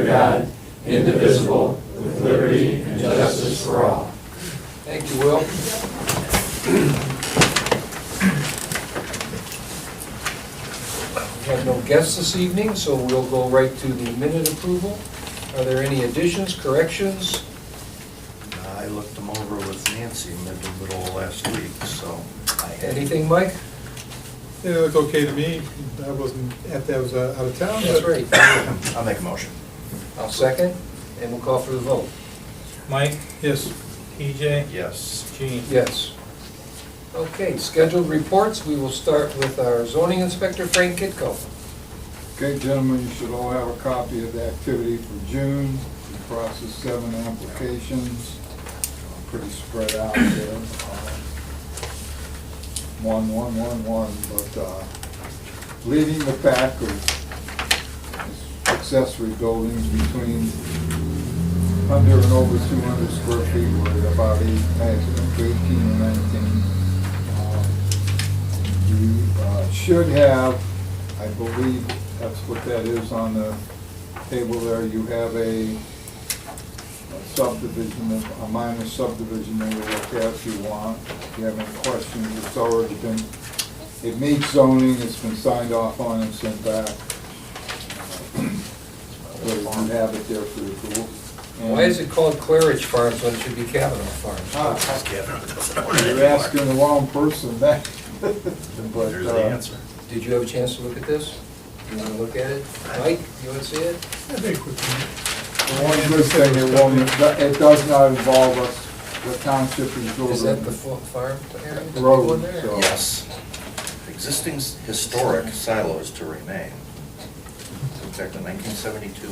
under God, indivisible, with liberty and justice for all. Thank you, Will. We have no guests this evening, so we'll go right to the minute approval. Are there any additions, corrections? I looked them over with Nancy middle of last week, so. Anything, Mike? Yeah, it looked okay to me. I wasn't, after I was out of town. That's but- right. I'll make a motion. I'll second, and we'll call for the vote. Mike, Yes. TJ, Yes. Gene. Yes. Okay, scheduled reports. We will start with our zoning inspector, Frank Kitco. Okay, gentlemen, you should all have a copy of the activity for June. We processed 7 applications, pretty spread out there. 1, but leading the pack of accessory buildings between under and over 200 square feet were about 18 and 19. You should have, I believe that's what that is on the table there, you have a subdivision, a minor subdivision there to look at if you want. If you have any questions, it's already been, it meets zoning, it's been signed off on and sent back. But you have it there for the approval. Why is it called Claridge Farms when it should be Kavanaugh Farms? You're asking the wrong person that. But, There's the answer. Did you have a chance to look at this? You want to look at it? Mike, you want to see it? I think quick. The one good thing, it does not involve us, the township is building. Is that the farm area? Road, One there? so- Yes. Existing historic silos to remain. In fact, in 1972.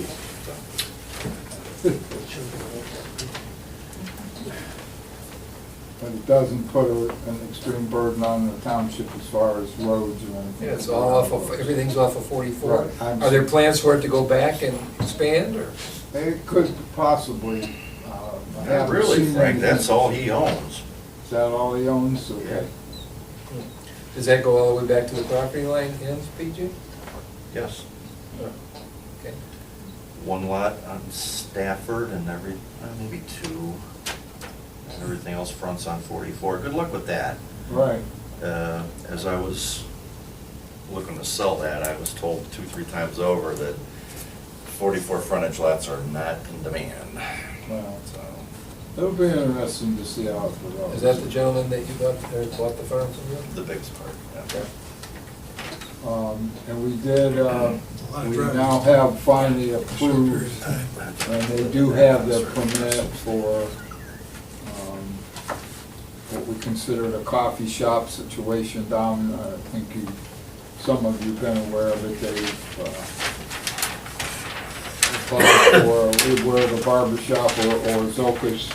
But it doesn't put an extreme burden on the township as far as roads or anything. Yeah, it's all off of, everything's off of 44. Right, I'm- Are there plans for it to go back and expand, or? It could possibly. I Not haven't really, seen Frank, anything. that's all he owns. Is that all he owns? Okay. Does that go all the way back to the property line ends, PG? Yes. Okay. One lot on Stafford and maybe 2. And everything else fronts on 44. Good luck with that. Right. As I was looking to sell that, I was told 2-3 times over that 44 frontage lots are not in demand. Well, So, it'll be interesting to see how it develops. Is that the gentleman that you bought the farm from you? the biggest part, yeah. And we did, we driving. now have finally approved, and they do have the permit for what we considered a coffee shop situation down, I think some of you've been aware of it, they've applied for where the barber shop or Zoka's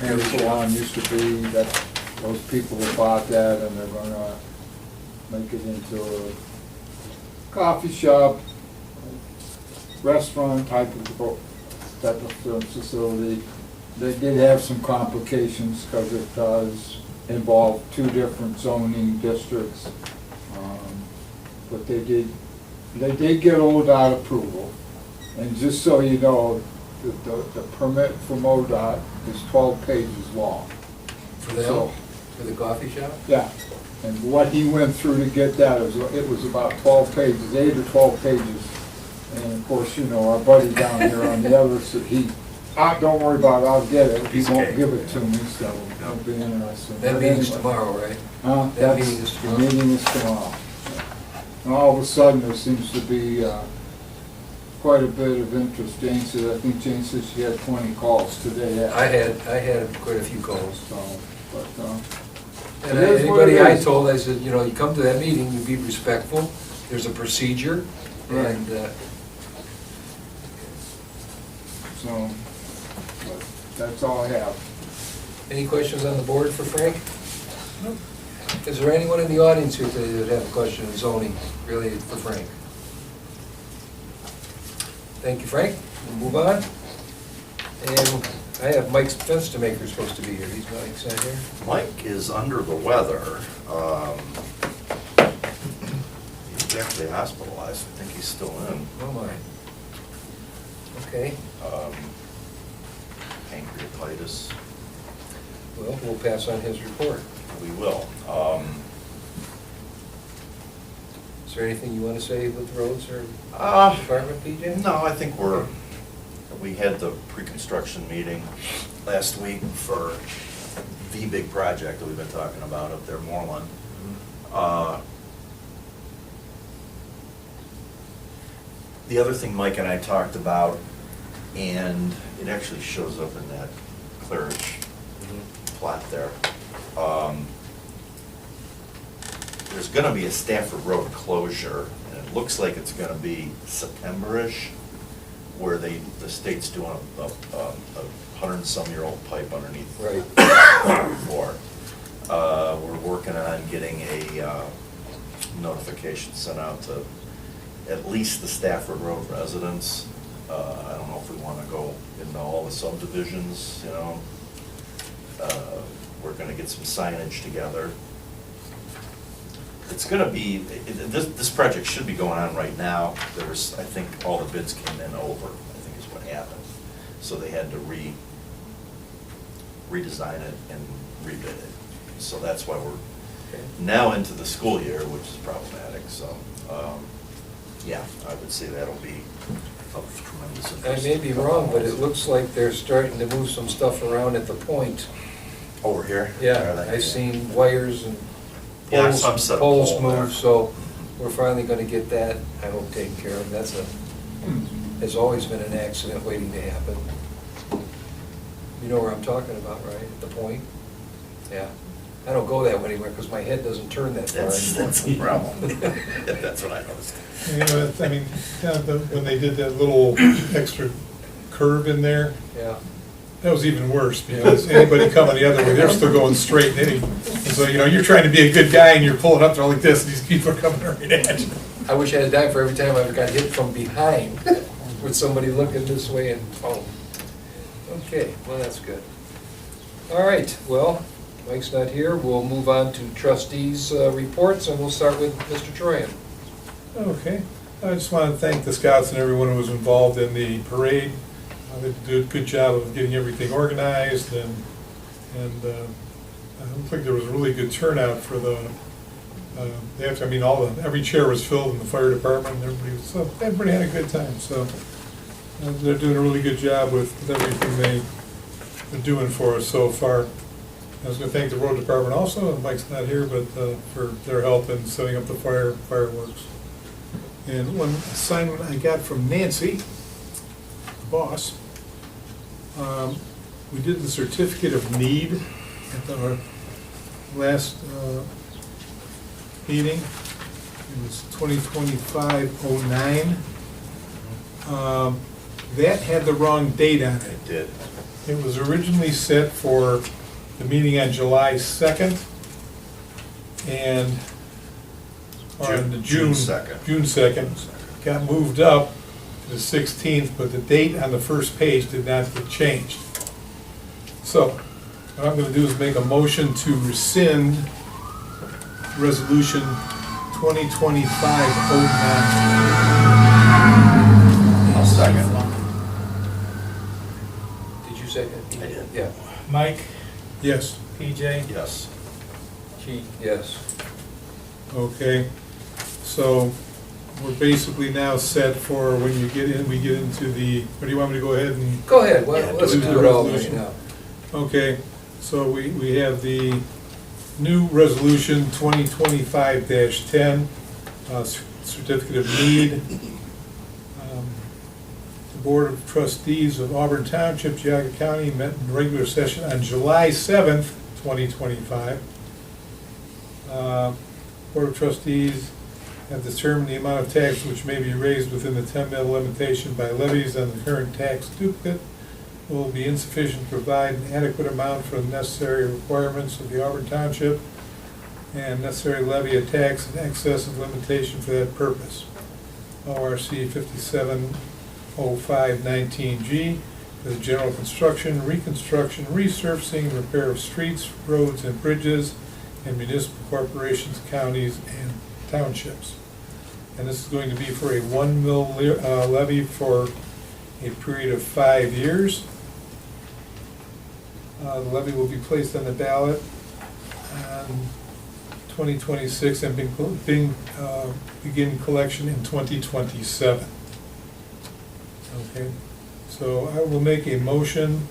hair salon used to be, that those people have bought that and they're gonna make it into a coffee shop, restaurant type of facility. They did have some complications because it does involve 2 different zoning districts. But they did get ODOT approval. And just so you know, the permit from ODOT is 12 pages long. For them? So- For the coffee shop? Yeah, and what he went through to get that, it was about 12 pages, 8 or 12 pages. And of course, you know, our buddy down here on the other side, don't worry about it, I'll get it. He Piece of won't cake. give it to me, so it'll be interesting. That But meeting's anyway. tomorrow, right? Huh? That meeting is The tomorrow. meeting is tomorrow. And all of a sudden, there seems to be quite a bit of interest. I think Jane said she had 20 calls today. I had quite a few calls. So, but, And It is what it anybody I is. told, I said, you know, you come to that meeting, you be respectful, there's a procedure, Right. and, so, but that's all I have. any questions on the board for Frank? Is there anyone in the audience here today that have a question on zoning related for Frank? Thank you, Frank. We'll move on. And I have Mike's fence to maker supposed to be here. He's not here. Mike is under the weather. He was actually hospitalized. I think he's still in. Oh, my. Okay, pancreatitis. well, we'll pass on his report. We will. Is there anything you want to say with roads or Uh, department, PJ? No, I think we had the pre-construction meeting last week for the big project that we've been talking about up there, Moreland. The other thing Mike and I talked about, and it actually shows up in that clearage plot there. There's gonna be a Stafford Road closure, and it looks like it's gonna be September-ish, where the state's doing a 100-and-some-year-old pipe underneath Right. the floor. We're working on getting a notification sent out to at least the Stafford Road residents. I don't know if we wanna go into all the subdivisions, you know. We're gonna get some signage together. It's gonna be, this project should be going on right now. I think all the bids came in over, I think is what happened. So they had to redesign it and rebid it. So that's why we're now into the school year, which is problematic, so, yeah, I would say that'll be of tremendous interest. I may be wrong, but it looks like they're starting to move some stuff around at the point. Over here? Yeah, Are they? I've seen wires and Yeah, poles, some set of poles pole there. moved, so we're finally gonna get that, I hope, taken care of. Has always been an accident waiting to happen. You know where I'm talking about, right? At the point? Yeah. I don't go that way anywhere because my head doesn't turn that far anymore. That's the problem. That's what I noticed. You know, I mean, when they did that little extra curve in there, Yeah. that was even worse, because anybody coming the other way, they're still going straight in. So, you know, you're trying to be a good guy and you're pulling up there like this, and these people are coming right at you. I wish I had died for every time I ever got hit from behind with somebody looking this way and, oh. Okay, well, that's good. All right, well, Mike's not here. We'll move on to trustees' reports, and we'll start with Mr. Troyan. Okay, I just want to thank the scouts and everyone who was involved in the parade. They did a good job of getting everything organized, and I think there was a really good turnout for every chair was filled in the fire department, and everybody had a good time, so they're doing a really good job with everything they're doing for us so far. I was going to thank the road department also, and Mike's not here, but for their help in setting up the fireworks. And one assignment I got from Nancy, the boss, we did the certificate of need at our last meeting. It was 2025-09. That had the wrong date on it. It did. It was originally set for the meeting on July 2nd, and on the June 2nd. June 2nd, got moved up to the 16th, but the date on the first page did not get changed. So, what I'm gonna do is make a motion to rescind resolution 2025-09. I'll second. Did you second? I did. Yeah. Mike, Yes, PJ, Yes. Keith. Yes. okay. So, we're basically now set for when you get in, we get into the, or do you want me to go ahead and? Go ahead, well, Yeah, let's do do the it all right resolution. now. Okay, so we have the new resolution 2025-10, certificate of need. The Board of Trustees of Auburn Township, Geauga County met in regular session on July 7th, 2025. Board of Trustees have determined the amount of tax which may be raised within the 10 mil limitation by levies on the current tax duplicate will be insufficient to provide an adequate amount for the necessary requirements of the Auburn Township and necessary levy a tax in excess of limitation for that purpose. ORC 570519G for the general construction, reconstruction, resurfacing, and repair of streets, roads, and bridges in municipal corporations, counties, and townships. And this is going to be for a 1 mil levy for a period of 5 years. The levy will be placed on the ballot on 2026 and begin collection in 2027. Okay, so I will make a motion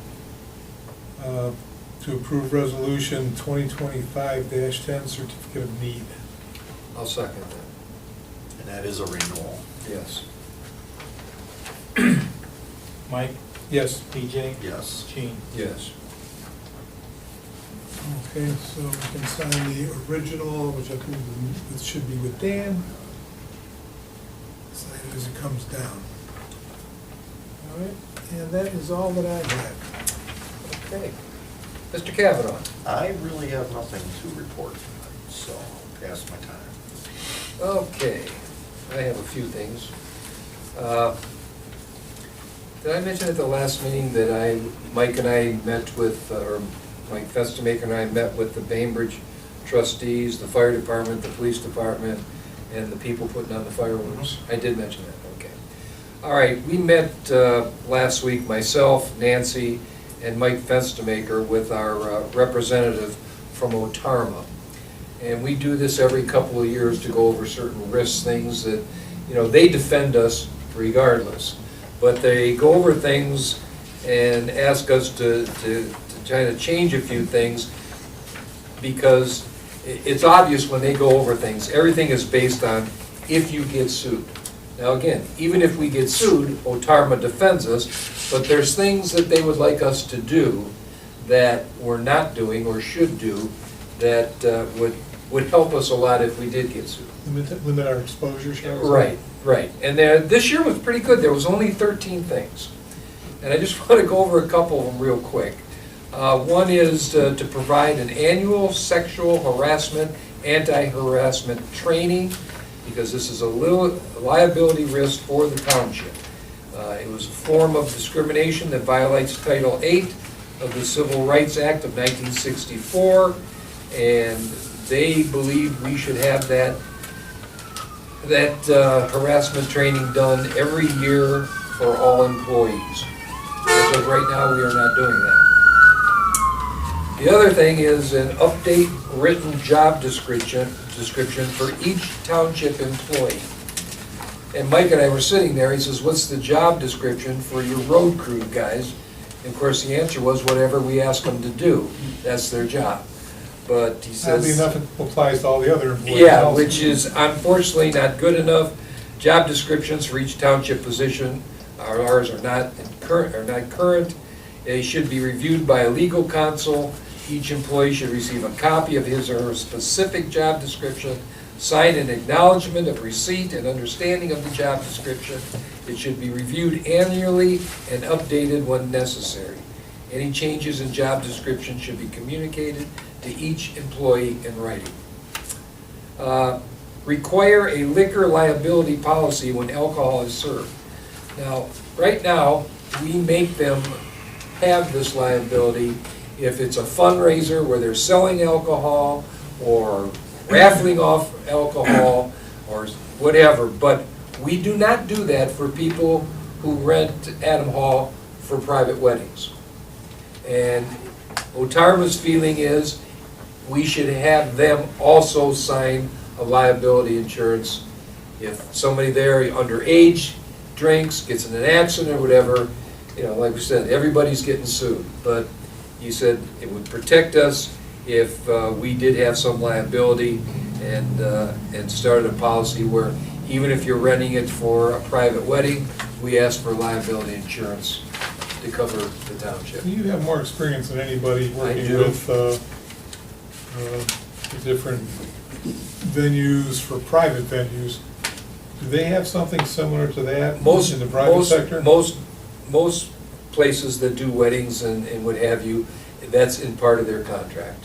to approve resolution 2025-10, certificate of need. I'll second that. And that is a renewal. Yes. Mike, Yes. PJ, Yes. Gene. Yes. Okay, so we can sign the original, which I believe it should be with Dan. Sign it as it comes down. All right, and that is all that I have. Okay. Mr. Kavanaugh? I really have nothing to report tonight, so I'll pass my time. Okay, I have a few things. Did I mention at the last meeting that Mike and I met with, or Mike Festemaker and I met with the Bainbridge trustees, the fire department, the police department, and the people putting on the fireworks? I did mention that, okay. All right, we met last week, myself, Nancy, and Mike Festemaker with our representative from Otarma. And we do this every couple of years to go over certain risks, things that, they defend us regardless. But they go over things and ask us to try to change a few things, because it's obvious when they go over things, everything is based on if you get sued. Now again, even if we get sued, Otarma defends us, but there's things that they would like us to do that we're not doing or should do that would help us a lot if we did get sued. Limit our exposure, shall we say? Right, right. And this year was pretty good. There was only 13 things. And I just want to go over a couple of them real quick. One is to provide an annual sexual harassment, anti-harassment training, because this is a liability risk for the township. It was a form of discrimination that violates Title VIII of the Civil Rights Act of 1964, and they believe we should have that harassment training done every year for all employees. As of right now, we are not doing that. The other thing is an update written job description for each township employee. And Mike and I were sitting there, he says, what's the job description for your road crew guys? And of course, the answer was whatever we ask them to do, that's their job. But he Sadly says, enough, it applies to all the other employees. yeah, also. which is unfortunately not good enough. Job descriptions for each township position, ours are not current. They should be reviewed by a legal counsel. Each employee should receive a copy of his or her specific job description, sign an acknowledgement of receipt and understanding of the job description. It should be reviewed annually and updated when necessary. Any changes in job description should be communicated to each employee in writing. Require a liquor liability policy when alcohol is served. Now, right now, we make them have this liability if it's a fundraiser where they're selling alcohol or raffling off alcohol or whatever, but we do not do that for people who rent Adam Hall for private weddings. And Otarma's feeling is we should have them also sign a liability insurance. If somebody there underage drinks, gets in an accident or whatever, like we said, everybody's getting sued. But he said it would protect us if we did have some liability and started a policy where even if you're renting it for a private wedding, we ask for liability insurance to cover the township. You have more experience than anybody working do. with the different venues for private venues. Do they have something similar to that in the private sector? Most places that do weddings and what have you, that's in part of their contract.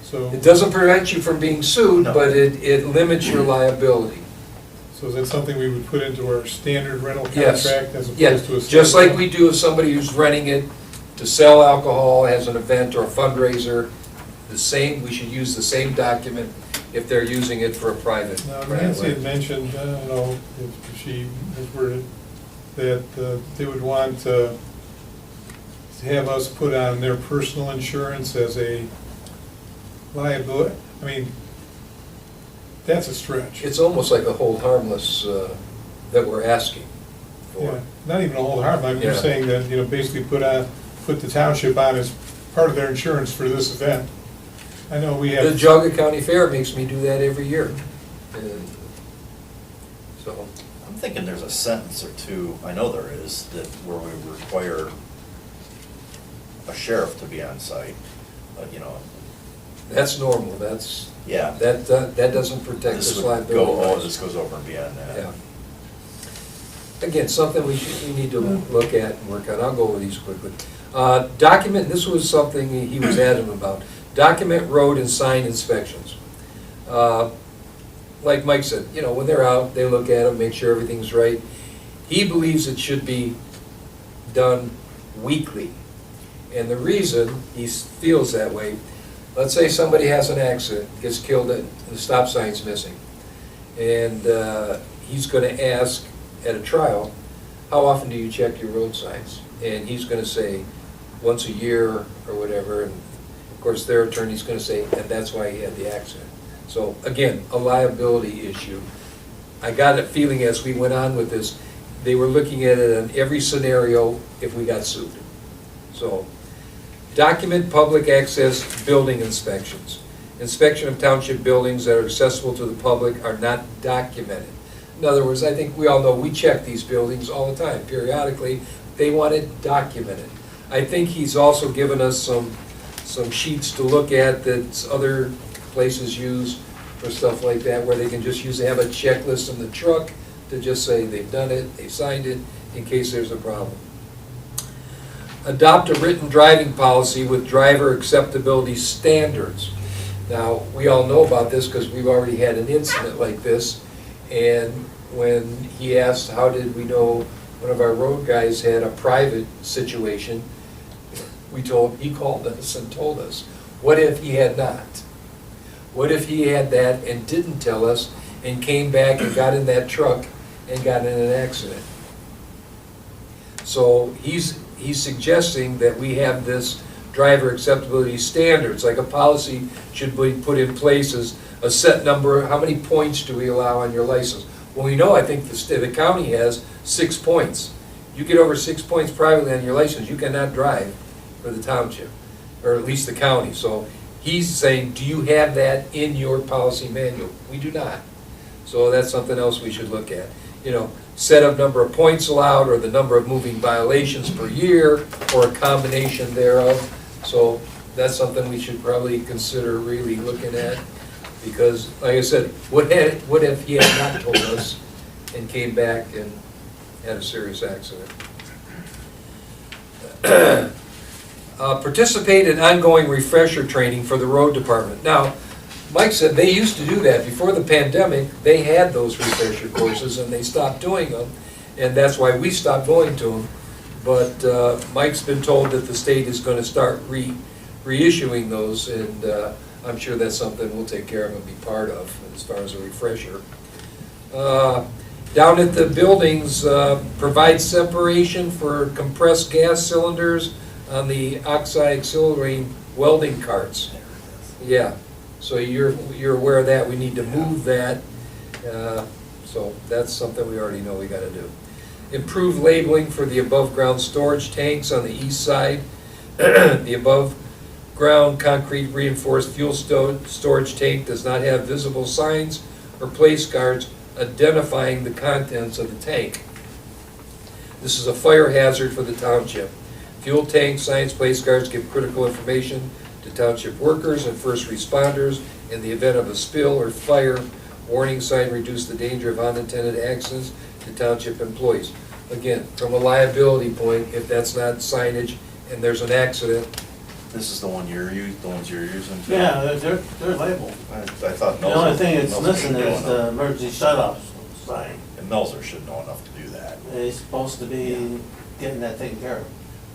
So It doesn't prevent you from being sued, No. but it limits your liability. is that something we would put into our standard rental Yes. contract as opposed Yeah, to a? just like standalone? we do if somebody who's renting it to sell alcohol as an event or a fundraiser, we should use the same document if they're using it for a private. Now, right Nancy had away. mentioned, I don't know if she has worded, that they would want to have us put on their personal insurance as a liability. I mean, that's a stretch. It's almost like a hold harmless that we're asking Yeah, for. not even a hold harm, I'm just Yeah. saying that, basically put the township on as part of their insurance for this event. I know we have. The Geauga County Fair makes me do that every year. And so, I'm thinking there's a sentence or two, I know there is, that where we require a sheriff to be on site, but, that's normal, that's, yeah. that doesn't protect This us would liability. go, wise. this goes over and beyond that. Yeah. Again, something we need to look at and work on. I'll go over these quickly. Document, this was something he was adamant about, document road and sign inspections. Like Mike said, when they're out, they look at them, make sure everything's right. He believes it should be done weekly. And the reason he feels that way, let's say somebody has an accident, gets killed, and the stop sign's missing. And he's gonna ask at a trial, how often do you check your road signs? And he's gonna say, once a year or whatever, and of course their attorney's gonna say, and that's why he had the accident. So again, a liability issue. I got a feeling as we went on with this, they were looking at it in every scenario if we got sued. So, document public access building inspections. Inspection of township buildings that are accessible to the public are not documented. In other words, I think we all know, we check these buildings all the time, periodically. They want it documented. I think he's also given us some sheets to look at that other places use for stuff like that, where they can just have a checklist in the truck to just say they've done it, they signed it, in case there's a problem. Adopt a written driving policy with driver acceptability standards. Now, we all know about this because we've already had an incident like this, and when he asked, how did we know one of our road guys had a private situation, he called us and told us, what if he had not? What if he had that and didn't tell us and came back and got in that truck and got in an accident? So he's suggesting that we have this driver acceptability standards, like a policy should be put in place as a set number, how many points do we allow on your license? Well, we know, I think the county has 6 points. You get over 6 points privately on your license, you cannot drive for the township, or at least the county. So he's saying, do you have that in your policy manual? We do not. So that's something else we should look at. Set of number of points allowed, or the number of moving violations per year, or a combination thereof. So that's something we should probably consider really looking at, because, like I said, what if he had not told us and came back and had a serious accident? Participate in ongoing refresher training for the road department. Now, Mike said they used to do that. Before the pandemic, they had those refresher courses and they stopped doing them, and that's why we stopped going to them. But Mike's been told that the state is going to start reissuing those, and I'm sure that's something we'll take care of and be part of as far as a refresher. Down at the buildings, provide separation for compressed gas cylinders on the oxide accelerating welding carts. Yeah, so you're aware of that. We need to move that. So that's something we already know we got to do. Improve labeling for the above-ground storage tanks on the east side. The above-ground concrete reinforced fuel storage tank does not have visible signs or place cards identifying the contents of the tank. This is a fire hazard for the township. Fuel tank signs, place cards give critical information to township workers and first responders in the event of a spill or fire. Warning sign reduce the danger of unintended accidents to township employees. Again, from a liability point, if that's not signage and there's an accident. This is the ones you're using? too? Yeah, they're labeled. I thought The only thing it's Melzer missing should know is the enough. emergency shut-off sign. And Melzer should know enough to do that. He's supposed to be getting that taken care of.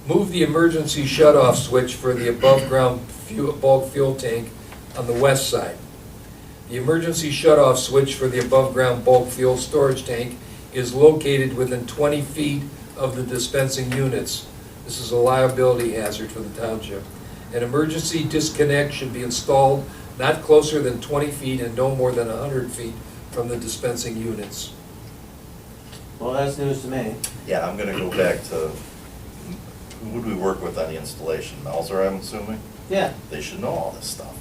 Move the emergency shut-off switch for the above-ground bulk fuel tank on the west side. The emergency shut-off switch for the above-ground bulk fuel storage tank is located within 20 feet of the dispensing units. This is a liability hazard for the township. An emergency disconnect should be installed not closer than 20 feet and no more than 100 feet from the dispensing units. Well, that's news to me. Yeah, I'm gonna go back to, who would we work with on the installation? Melzer, I'm assuming? Yeah, They should know all this stuff.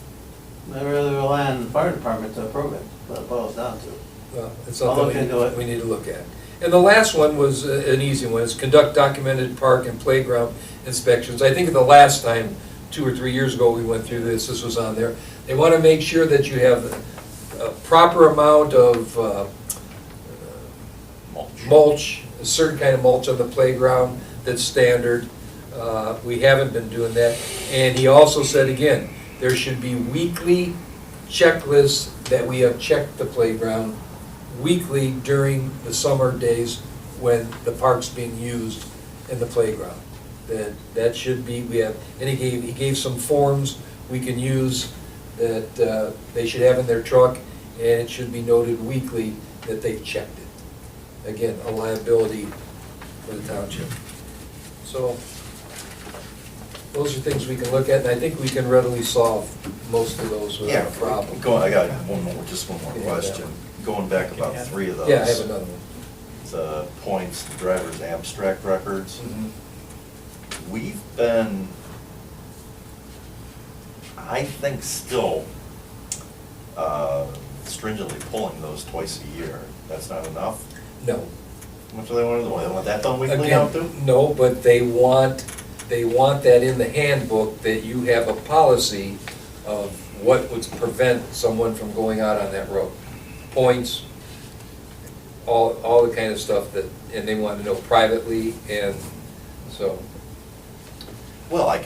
they really rely on the fire department to approve it, what it boils down to. Well, it's I'll look something into it. we need to look at. And the last one was an easy one, is conduct documented park and playground inspections. I think the last time, 2 or 3 years ago, we went through this was on there. They want to make sure that you have a proper amount of mulch, a certain kind of mulch on the playground that's standard. We haven't been doing that. And he also said, again, there should be weekly checklists that we have checked the playground weekly during the summer days when the park's being used in the playground. That should be, we have, and he gave some forms we can use that they should have in their truck, and it should be noted weekly that they've checked it. Again, a liability for the township. So, those are things we can look at, and I think we can readily solve most of those without a problem. I got one more Yeah, question. Going back about 3 of those. Yeah, I have another one. The points, the driver's abstract records. Mhm. We've been, I think, still stringently pulling those twice a year. That's not enough? No. How much do they want to do? They want that done weekly now too? Again, no, but they want that in the handbook, that you have a policy of what would prevent someone from going out on that road. Points, all the kind of stuff that, and they want to know privately, and so. Well, it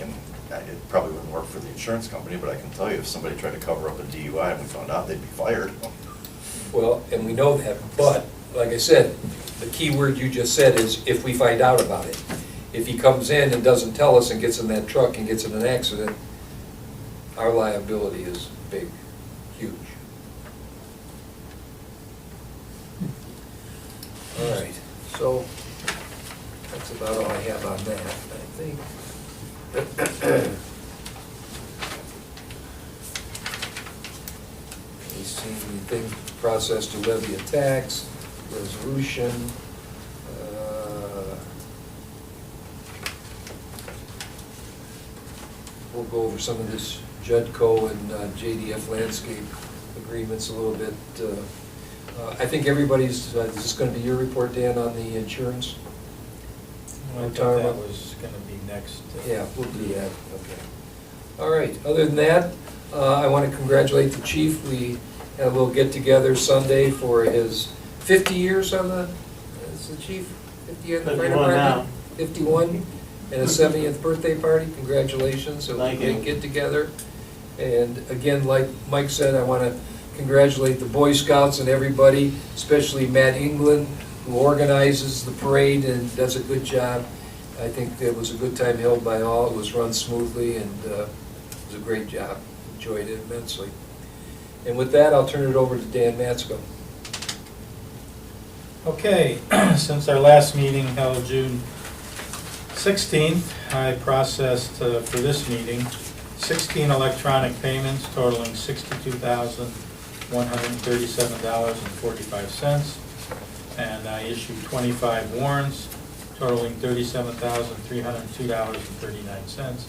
probably wouldn't work for the insurance company, but I can tell you, if somebody tried to cover up a DUI and we found out, they'd be fired. Well, and we know that, but, like I said, the key word you just said is if we find out about it. If he comes in and doesn't tell us and gets in that truck and gets in an accident, our liability is big, huge. All right, so that's about all I have on that, I think. We see anything, process to levy a tax, resolution. We'll go over some of this Judco and JDF landscape agreements a little bit. I think everybody's, is this gonna be your report, Dan, on the insurance? I thought that was gonna be next. Yeah, we'll do that, okay. All right, other than that, I want to congratulate the chief. We had a little get-together Sunday for his 50 years on the, is the chief, 50 years in the fire 51 now. department? 51, and his 70th birthday party, congratulations. It was a Thank you. great get-together. And again, like Mike said, I want to congratulate the Boy Scouts and everybody, especially Matt England, who organizes the parade and does a good job. I think it was a good time held by all. It was run smoothly, and it was a great job. Enjoyed it immensely. And with that, I'll turn it over to Dan Matsko. Okay, since our last meeting held June 16th, I processed for this meeting 16 electronic payments totaling $62,137.45. And I issued 25 warrants totaling $37,302.39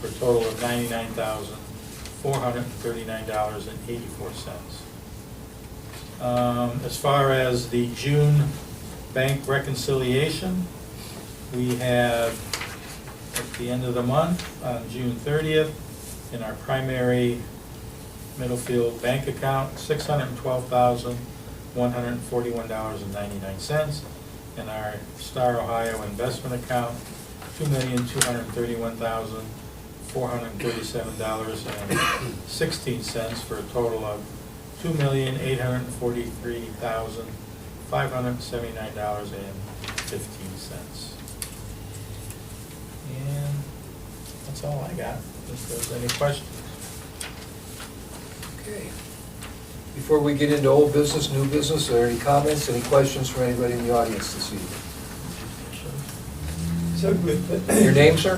for a total of $99,439.84. As far as the June bank reconciliation, we have at the end of the month, on June 30th, in our primary Middlefield bank account, $612,141.99. In our Star Ohio investment account, $2,231,437.16 for a total of $2,843,579.15. And that's all I got, if there's any questions. Okay. Before we get into old business, new business, are there any comments, any questions from anybody in the audience this evening? So with Your name, sir?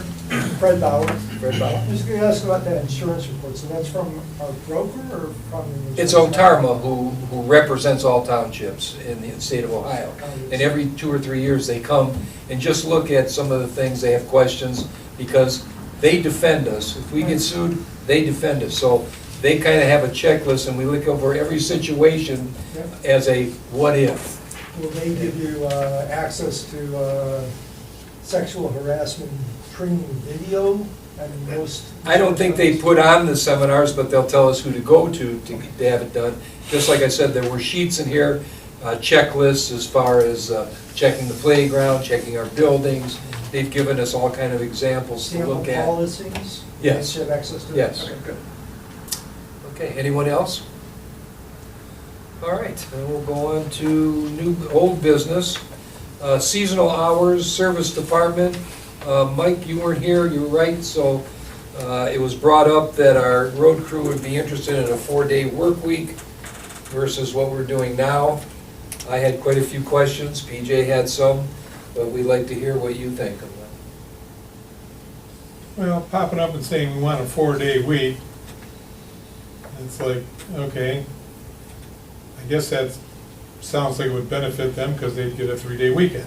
Fred Bauer, Fred Bauer. I was going to ask about that insurance report. So that's from our broker or from the insurance? It's Otarma who represents all townships in the state of Ohio. And every 2 or 3 years, they come and just look at some of the things, they have questions, because they defend us. If we get sued, they defend us. So they kind of have a checklist, and we look over every situation Yep. as a what if. Will they give you access to sexual harassment training video? I mean, most. I don't think they put on the seminars, but they'll tell us who to go to have it done. Just like I said, there were sheets in here, checklists as far as checking the playground, checking our buildings. They've given us all kind of examples to Sample look at. policies? Yes. You have access to? Yes. Okay, good. Okay, anyone else? All right, then we'll go on to old business. Seasonal hours, service department. Mike, you weren't here, you were right, so it was brought up that our road crew would be interested in a 4-day work week versus what we're doing now. I had quite a few questions, PJ had some, but we'd like to hear what you think of that. Well, popping up and saying we want a 4-day week, it's like, okay, I guess that sounds like it would benefit them because they'd get a 3-day weekend.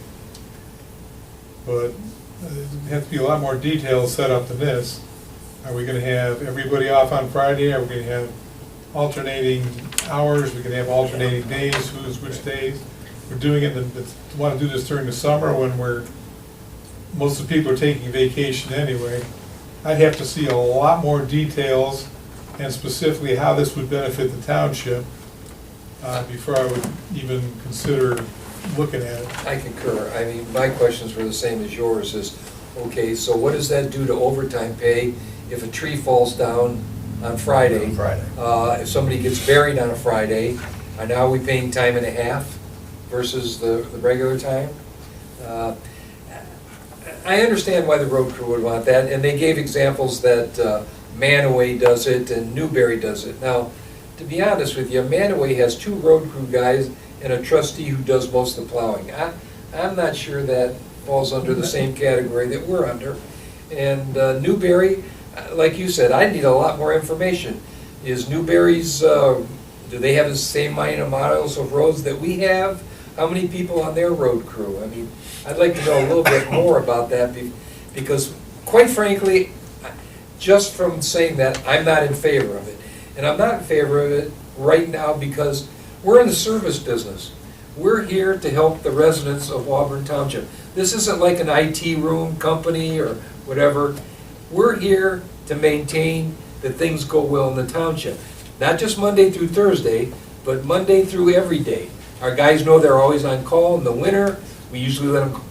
But there has to be a lot more details set up than this. Are we gonna have everybody off on Friday? Are we gonna have alternating hours? We're gonna have alternating days, who's which days? We're doing it, want to do this during the summer when most of the people are taking vacation anyway. I'd have to see a lot more details and specifically how this would benefit the township before I would even consider looking at it. I concur. I mean, my questions were the same as yours, is, okay, so what does that do to overtime pay if a tree falls down on Friday? On Friday. If somebody gets buried on a Friday, are now we paying time and a half versus the regular time? I understand why the road crew would want that, and they gave examples that Manaway does it and Newberry does it. Now, to be honest with you, Manaway has 2 road crew guys and a trustee who does most of the plowing. I'm not sure that falls under the same category that we're under. And Newberry, like you said, I need a lot more information. Is Newberry's, do they have the same amount of miles of roads that we have? How many people on their road crew? I mean, I'd like to know a little bit more about that because, quite frankly, just from saying that, I'm not in favor of it. And I'm not in favor of it right now because we're in the service business. We're here to help the residents of Auburn Township. This isn't like an IT room company or whatever. We're here to maintain that things go well in the township. Not just Monday through Thursday, but Monday through every day. Our guys know they're always on call in the winter. We usually let them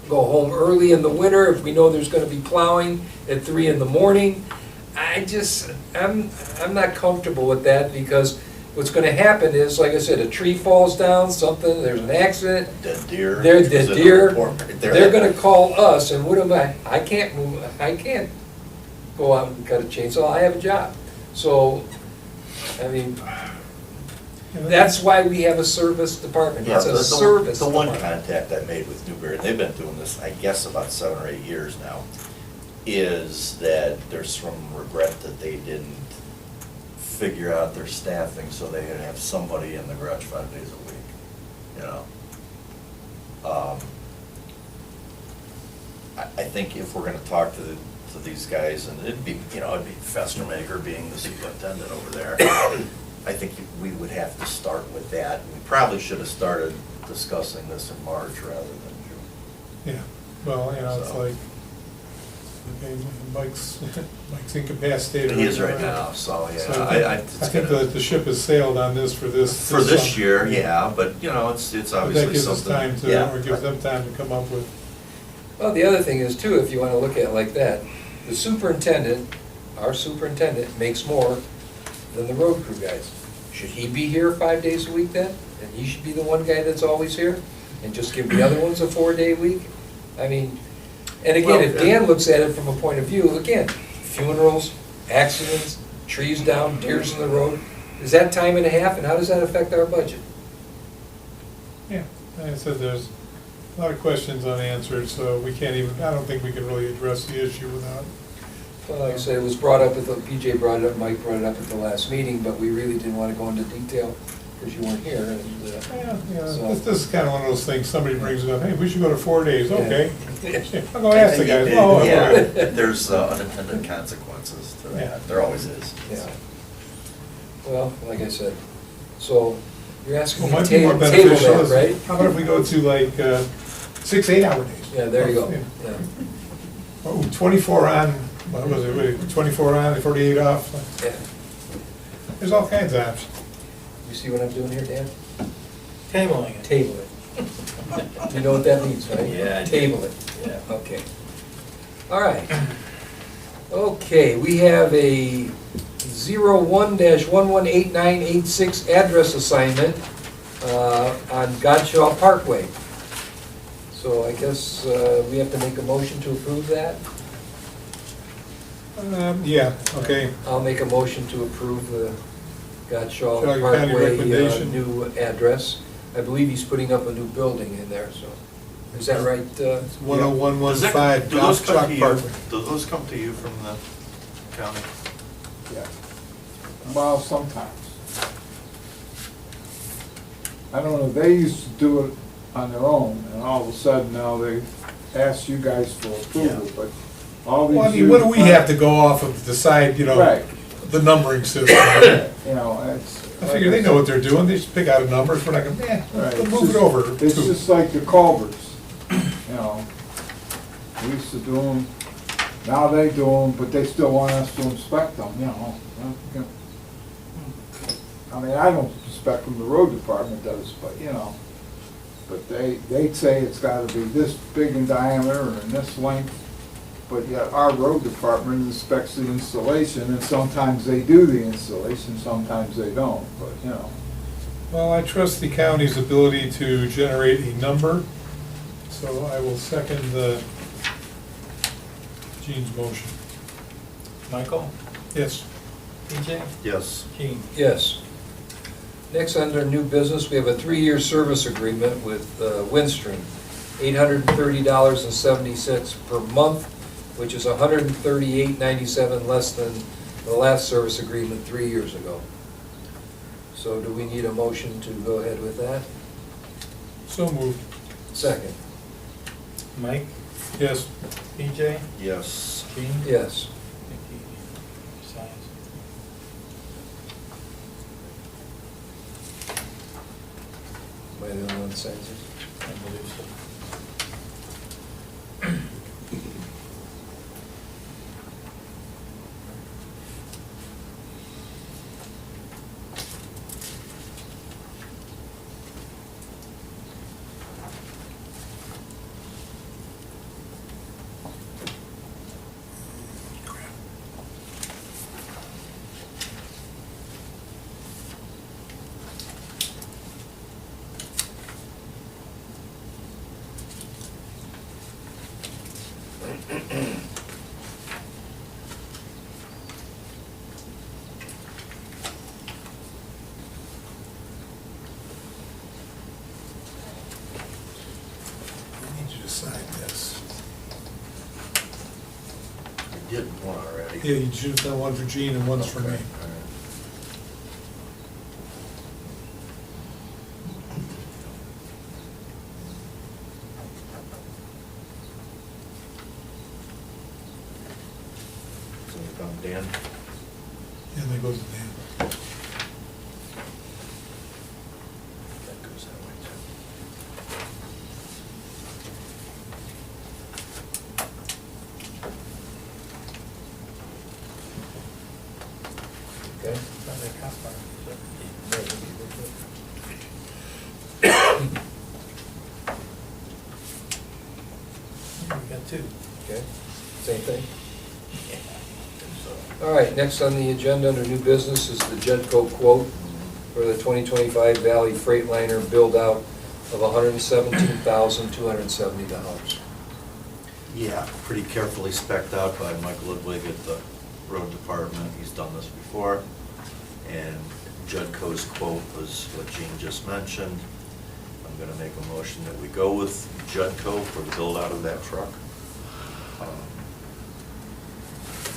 go home early in the winter if we know there's going to be plowing at 3 in the morning. I'm not comfortable with that because what's going to happen is, like I said, a tree falls down, something, there's an accident. Dead deer. They're dead deer. Right They're going to call us, and what am I can't move. I can't go out and cut a chainsaw. I have a job. So, I mean, that's why we have a service department. Yeah, It's a service the one department. contact I made with Newberry, and they've been doing this, I guess, about 7 or 8 years now, is that there's some regret that they didn't figure out their staffing so they could have somebody in the garage 5 days a week, you know? I think if we're gonna talk to these guys, and it'd be Festermaker being the superintendent over there, I think we would have to start with that. We probably should have started discussing this in March rather than June. Yeah, well, it's So. like, okay, Mike's incapacitated. He is right now, so, yeah. So I think the ship has sailed on this for this. For this summer. year, yeah, but, it's But obviously that gives us something. time to, Yeah. or gives them time to come up with, Well, the other thing is too, if you want to look at it like that, the superintendent, our superintendent, makes more than the road crew guys. Should he be here 5 days a week then? And he should be the one guy that's always here? And just give the other ones a 4-day week? I mean, and again, if Dan looks at it from a point of view, again, funerals, accidents, trees down, deers in the road, Is that time and a half, and how does that affect our budget? Yeah, like I said, there's a lot of questions unanswered, so we can't even, I don't think we can really address the issue without. Well, like I said, it was brought up at the, PJ brought it up, Mike brought it up at the last meeting, but we really didn't want to go into detail because you weren't here, and, Yeah, So- this is kind of one of those things, somebody brings it up, hey, we should go to 4 days, Yeah. okay. Yeah. I'll go ask the guys. Oh, all Yeah. right. There's unintended consequences to Yeah. that, there always is. Yeah. Well, like I said, so you're asking Well, me to might be more table beneficial, that, right? is, how about if we go to like 6 8-hour days? Yeah, there you go, yeah. Oh, 24 on, what was it, wait, 24 on, 48 off, Yeah. there's all kinds of options. You see what I'm doing here, Dan? Tabling it. Table it. You know what that means, right? Yeah, I do. Table it. Yeah. Okay. All right. Okay, we have a 01-118986 address assignment on Godshaw Parkway. So I guess we have to make a motion to approve that? Yeah, okay. I'll make a motion to approve the Godshaw Shall I kind of Parkway recommendation? new address. I believe he's putting up a new building in there, so, is that right? It's 10115 Do those come to Goshawk you, Parkway. do those come to you from the county? Yeah. Well, sometimes. I don't know, they used to do it on their own, and all of a sudden now they ask you guys for approval, but all these. Well, I mean, what do we have to go off of to decide, you know, Right. the numbering system? You know, it's. I figure they know what they're doing, they just pick out a number, we're not gonna, Right, we'll it's move it just- over. It's to- just like the culverts, you know. We used to do them, now they do them, but they still want us to inspect them, you know. I mean, I don't inspect them, the road department does, but, you know. But they'd say it's gotta be this big in diameter or in this length. But yet our road department inspects the installation, and sometimes they do the installation, sometimes they don't, but, you know. Well, I trust the county's ability to generate a number, so I will second Gene's motion. Michael? Yes. PJ? Yes. Gene? Yes. Next, under new business, we have a 3-year service agreement with Windstream, $830.70 per month, which is $138.97 less than the last service agreement 3 years ago. So do we need a motion to go ahead with that? So moved. Second. Mike? Yes. PJ? Yes. Gene? Yes. Vicky? Signs. Am I the only one that signs this? I believe so. I need you to sign this. We did one already. Yeah, you just done one for Gene and one's for me. Okay, all right. So we found Dan. Yeah, that goes to Dan. That goes that way too. Okay. Not that cop car. We got two. Okay, same thing? All right, next on the agenda under new business is the Jedco quote for the 2025 Valley Freightliner build-out of $117,270. Yeah, pretty carefully spec'd out by Mike Ludwig at the road department. He's done this before. And Judco's quote was what Gene just mentioned. I'm gonna make a motion that we go with Judco for the build out of that truck.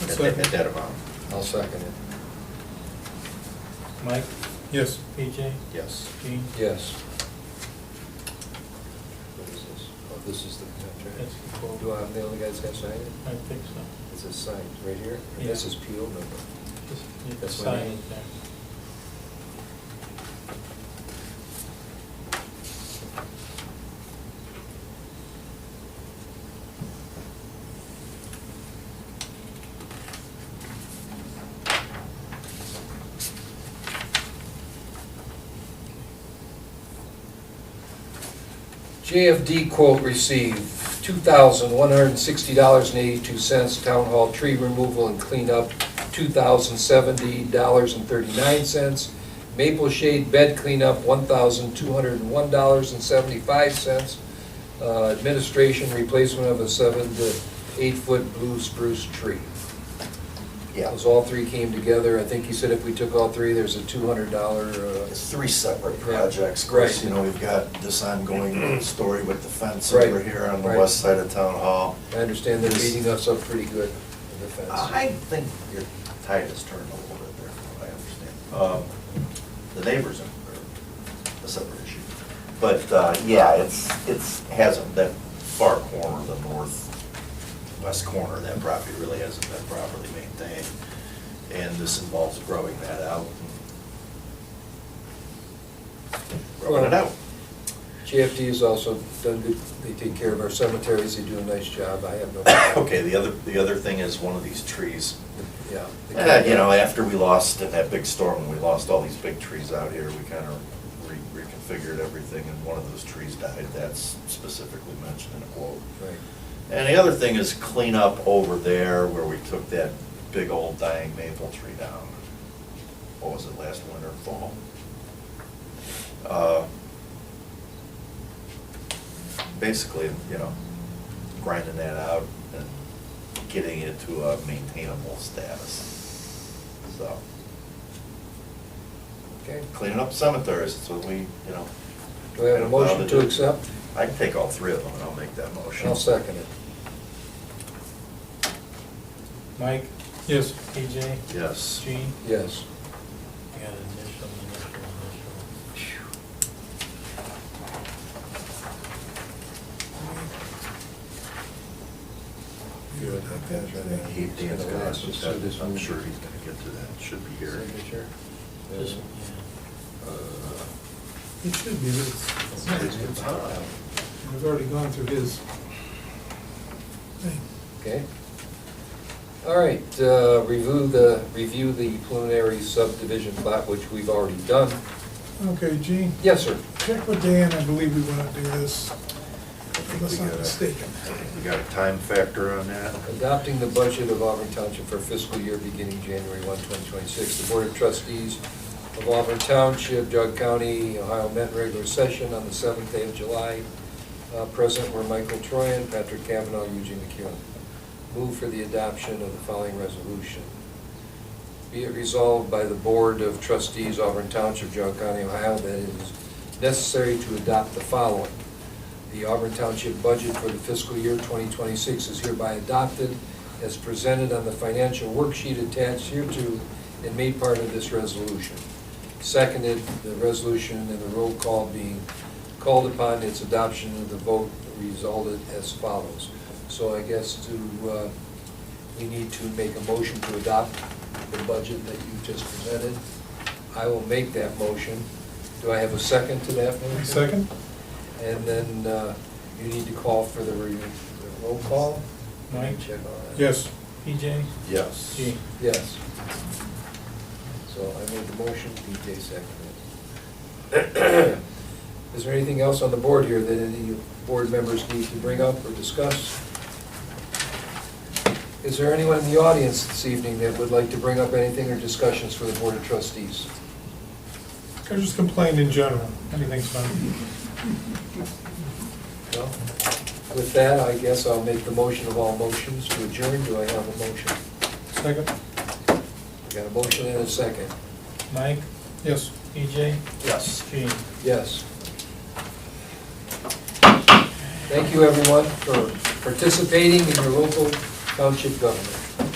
At that amount. I'll second it. Mike, Yes. PJ, Yes. Gene? Yes. What is this? Oh, this is the contract. That's the quote. Do I have the other guys got signed it? I think so. Is it signed right here? Yeah. This is PO number. Just need to That's my sign name. it there. JFD quote received, $2,160.82. Town hall tree removal and cleanup, $2,070.39. Maple shade bed cleanup, $1,201.75. Administration replacement of a 7 to 8 foot blue spruce tree. Yeah. Those all three came together. I think he said if we took all three, there's a $200. It's three separate Yeah. projects. Of course, Right. you know, we've got this ongoing story with the fence Right. over here on the Right. west side of Town Hall. I understand they're beating us up pretty good in the fence. I think your tide has turned a little bit there, from what I understand. The neighbors are a separate issue. But, yeah, it's hasn't, that far corner, the northwest corner of that property really hasn't been properly maintained. And this involves growing that out. Growing it out. JFD has also done good, they take care of our cemeteries, they do a nice job, I have no. Okay, the other thing is one of these trees. Yeah. You know, after we lost in that big storm, when we lost all these big trees out here, we kind of reconfigured everything, and one of those trees died. That's specifically mentioned in a quote. Right. And the other thing is clean up over there where we took that big old dying maple tree down. What was it, last winter, fall? Basically, you know, grinding that out and getting it to a maintainable status. So, Okay, cleaning up cemeteries, that's what we, you know. do I have a motion to accept? I can take all three of them and I'll make that motion. I'll second it. Mike, Yes. PJ, Yes. Gene? Yes. I got initial. Good. Dan's gonna Let's just do this I'm one. sure he's gonna get to that, should be here. Signature. This, It should be, but it's not. It's not. I've already gone through his thing. Okay. All right, review the preliminary subdivision plat, which we've already done. Okay, Gene, Yes, sir. check with Dan, I believe we want to do this, unless I'm mistaken. We got a time factor on that? Adopting the budget of Auburn Township for fiscal year beginning January 1, 2026. The Board of Trustees of Auburn Township, Jug County, Ohio met in regular session on the 7th day of July. Present were Michael Troyan, Patrick Kavanaugh, Eugene McEwen. Move for the adoption of the following resolution. Be it resolved by the Board of Trustees, Auburn Township, Jug County, Ohio, that it is necessary to adopt the following. The Auburn Township budget for the fiscal year 2026 is hereby adopted as presented on the financial worksheet attached hereto and made part of this resolution. Seconded, the resolution and the roll call being called upon, its adoption of the vote resulted as follows. So I guess we need to make a motion to adopt the budget that you just presented. I will make that motion. Do I have a second to that motion? Second? And then you need to call for the roll call. Mike? Check on that. Yes. PJ, Yes. Gene? Yes. So I made the motion, DJ seconded. Is there anything else on the board here that any board members need to bring up or discuss? Is there anyone in the audience this evening that would like to bring up anything or discussions for the Board of Trustees? I just complained in general, anything's fine. No? With that, I guess I'll make the motion of all motions to adjourn. Do I have a motion? Second? We got a motion and a second. Mike, Yes. EJ? Yes. Gene? Yes. Thank you, everyone, for participating in your local township government.